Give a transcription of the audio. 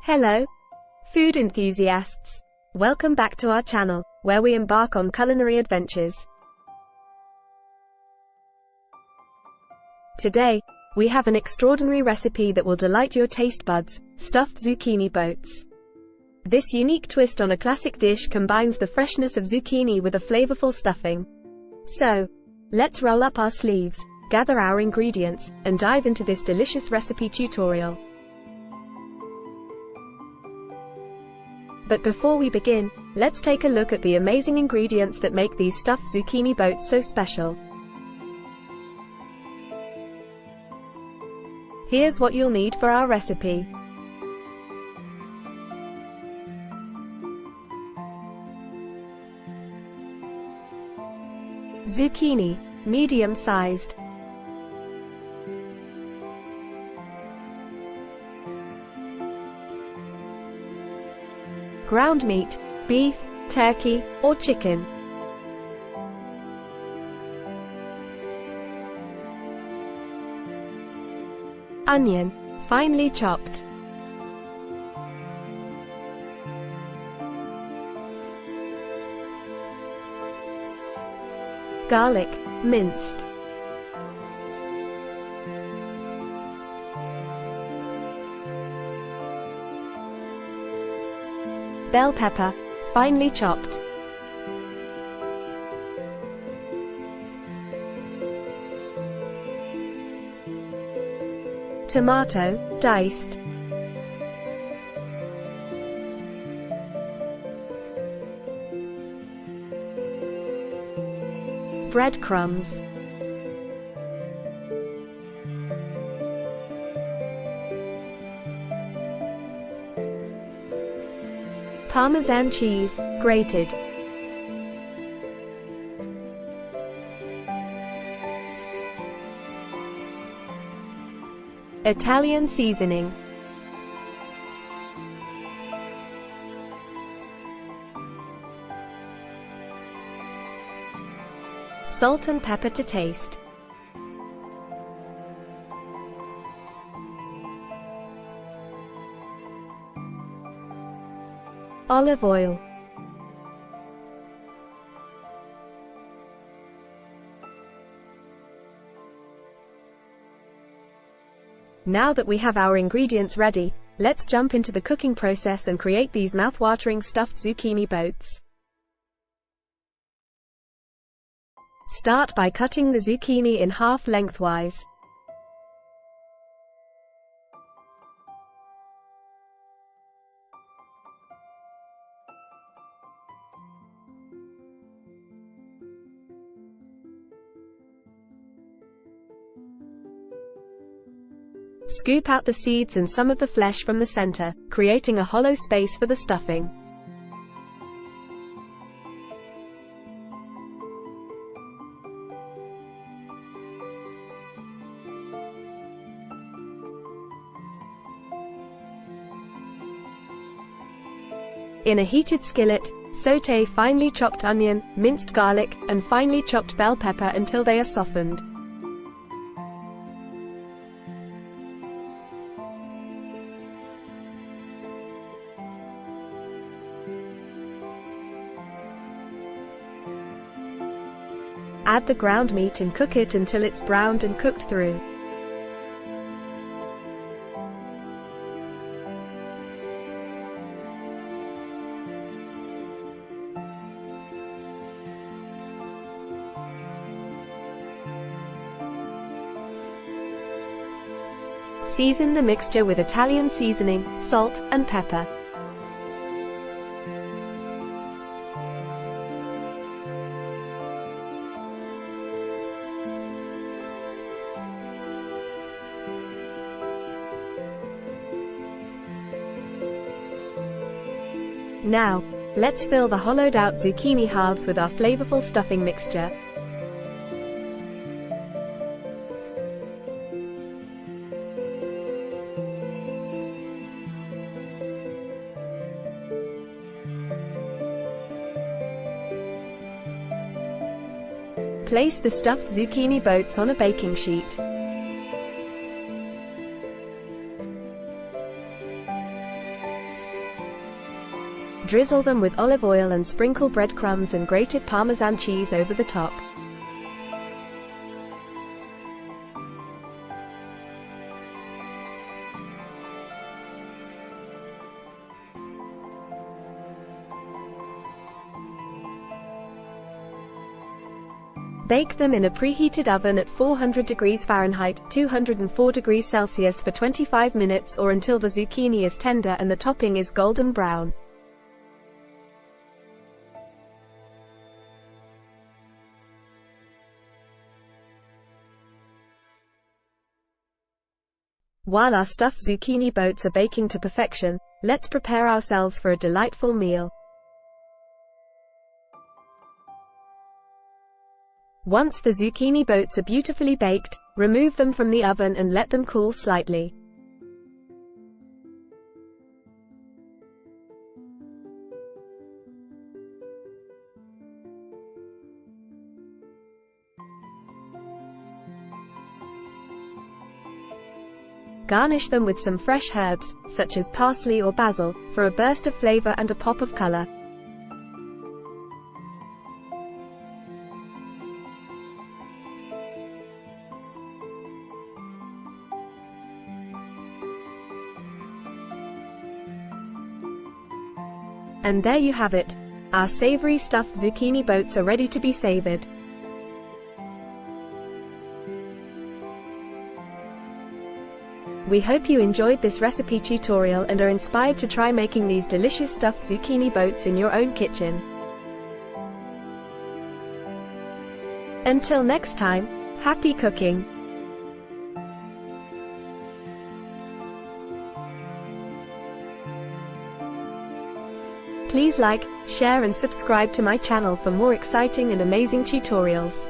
Hello, food enthusiasts. Welcome back to our channel, where we embark on culinary adventures. Today, we have an extraordinary recipe that will delight your taste buds: stuffed zucchini boats. This unique twist on a classic dish combines the freshness of zucchini with a flavorful stuffing. So, let's roll up our sleeves, gather our ingredients, and dive into this delicious recipe tutorial. But before we begin, let's take a look at the amazing ingredients that make these stuffed zucchini boats so special. Here's what you'll need for our recipe. Zucchini, medium-sized. Ground meat, beef, turkey, or chicken. Onion, finely chopped. Garlic, minced. Bell pepper, finely chopped. Tomato, diced. Breadcrumbs. Parmesan cheese, grated. Italian seasoning. Salt and pepper to taste. Olive oil. Now that we have our ingredients ready, let's jump into the cooking process and create these mouth-watering stuffed zucchini boats. Start by cutting the zucchini in half lengthwise. Scoop out the seeds and some of the flesh from the center, creating a hollow space for the stuffing. In a heated skillet, sauté finely chopped onion, minced garlic, and finely chopped bell pepper until they are softened. Add the ground meat and cook it until it's browned and cooked through. Season the mixture with Italian seasoning, salt, and pepper. Now, let's fill the hollowed-out zucchini halves with our flavorful stuffing mixture. Place the stuffed zucchini boats on a baking sheet. Drizzle them with olive oil and sprinkle breadcrumbs and grated Parmesan cheese over the top. Bake them in a preheated oven at 400 degrees Fahrenheit, 204 degrees Celsius for 25 minutes or until the zucchini is tender and the topping is golden brown. While our stuffed zucchini boats are baking to perfection, let's prepare ourselves for a delightful meal. Once the zucchini boats are beautifully baked, remove them from the oven and let them cool slightly. Garnish them with some fresh herbs, such as parsley or basil, for a burst of flavor and a pop of color. And there you have it. Our savory stuffed zucchini boats are ready to be savored. We hope you enjoyed this recipe tutorial and are inspired to try making these delicious stuffed zucchini boats in your own kitchen. Until next time, happy cooking! Please like, share and subscribe to my channel for more exciting and amazing tutorials.